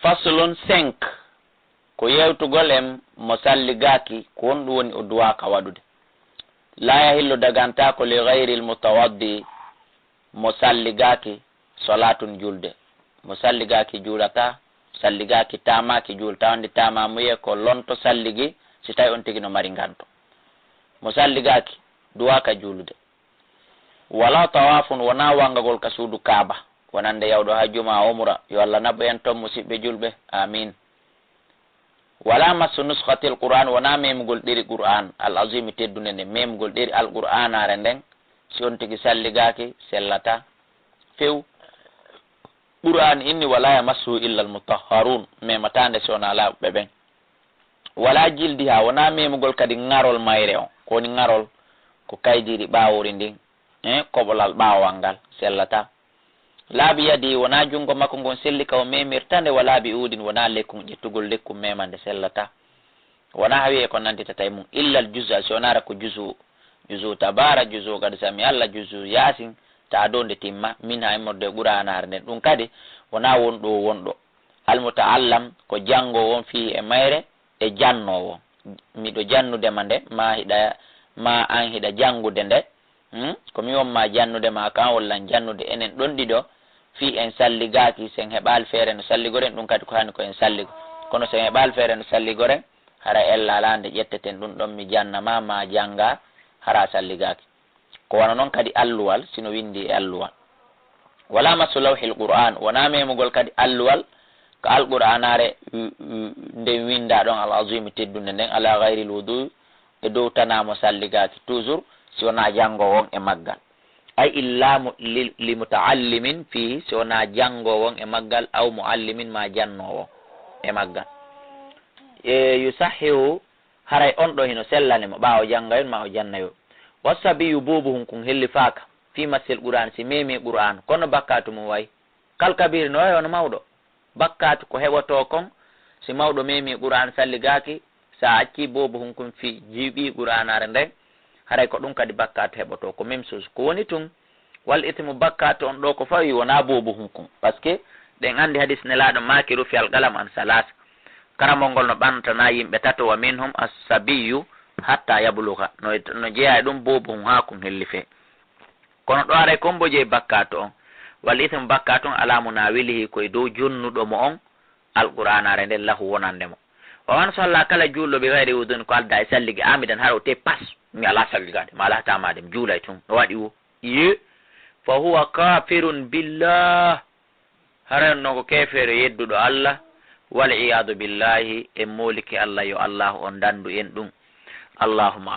faslun 5 ko yewtugol em mo salligaki ko won woni o duwaka wadude. La yahillu daganta ko li ghayri almutawaddi mo salligaki salatun julde. Mo salligaki julata, salligaki tamaki julta wandi tama muye ko lonto salligi si tawi on tigi no mari ganto. Mo salligaki duwaka julde. Wala tawafun wana wangagol ka suudu Kaaba wonande yawdo ha juma umra yo Allah nabbo en tom musibbe julbe amin. Wala masu nuskhatil Qur'an wana memugol diri Qur'an al azim teddune ne memugol diri al Qur'an are nden si on tigi salligaki sellata few Qur'an inni wala yamassu illa al mutahharun mematande sona la beben. Wala jildiha wana memugol kadi ngarol mayre on ko ni ngarol ko kaydiri bawori ndin kobolal bawangal sellata. Laabi yadi wona jungo makko ngon sellika o memirtande wala bi udin wona lekkum ƴettugol lekkum memande sellata. Wona hawi ko nandita tay mum illa al juz'a sonara ko juzu tabara juzu gad sami Allah juzu yasin ta donde timma min hay modde qur'anar nden dum kadi wona wondo al muta'allam ko jango won fi e mayre e jannowo mido jannude mande ma an hida jangude nde ko mi won ma jannude ma kan walla jannude enen don dido fi en salligaki sen hebal fere no salligoren dum kadi ko hani ko en salligo kono sen hebal fere no salligoren hara ella lande jetteten dum don mi janna ma janga hara salligaki ko wana non kadi alluwal sino windi e alluwal. Wala masulawhil Qur'an wana memugol kadi alluwal ko alqur'anare nde winda don al azim teddunde nden ala ghairil wudu e dow tanamo salligaki toujours si wona jango won e maggal ay illa li muta'allimin fi si wona jango won e maggal aw muallimin ma jannowo e maggal yusahihu haray on do hino sellane mo baawo jangayon ma o jannayo wasabiyu bubuhum kun helli faaka fi masil Qur'an si memi Qur'an kono bakkatu mo way kal kabir no yono mawdo bakkatu ko heɓoto kon si mawdo memi Qur'an salligaki sa acci bubuhum kun fi jibi Qur'anare nden haray ko dum kadi bakkatu heɓoto ko même chose ko woni tun wal itimu bakkatu on do ko fawi wona bubuhum kun parce que den andi hadis nelaado makiru fi al qalam an salas karamongol no bantana yimbe tato wa minhum as-sabiyyu hatta yabluga no jeeya dum bubuhum ha kun hellife kono do are kombo je bakkatu on wal itimu bakkatu ala munawilihi koy do jonnudo mo on alqur'anare nden lahu wonande mo wa man salla kala jullo bi ghairi udun ko alda salligi amidan haro te pas mi ala salligade mala tamade julay tun wadi wo ye fa huwa kafirun billah haran no ko kefere yeddudo Allah wal iyadu billahi e moliki Allah yo Allah on dandu en dum allahumma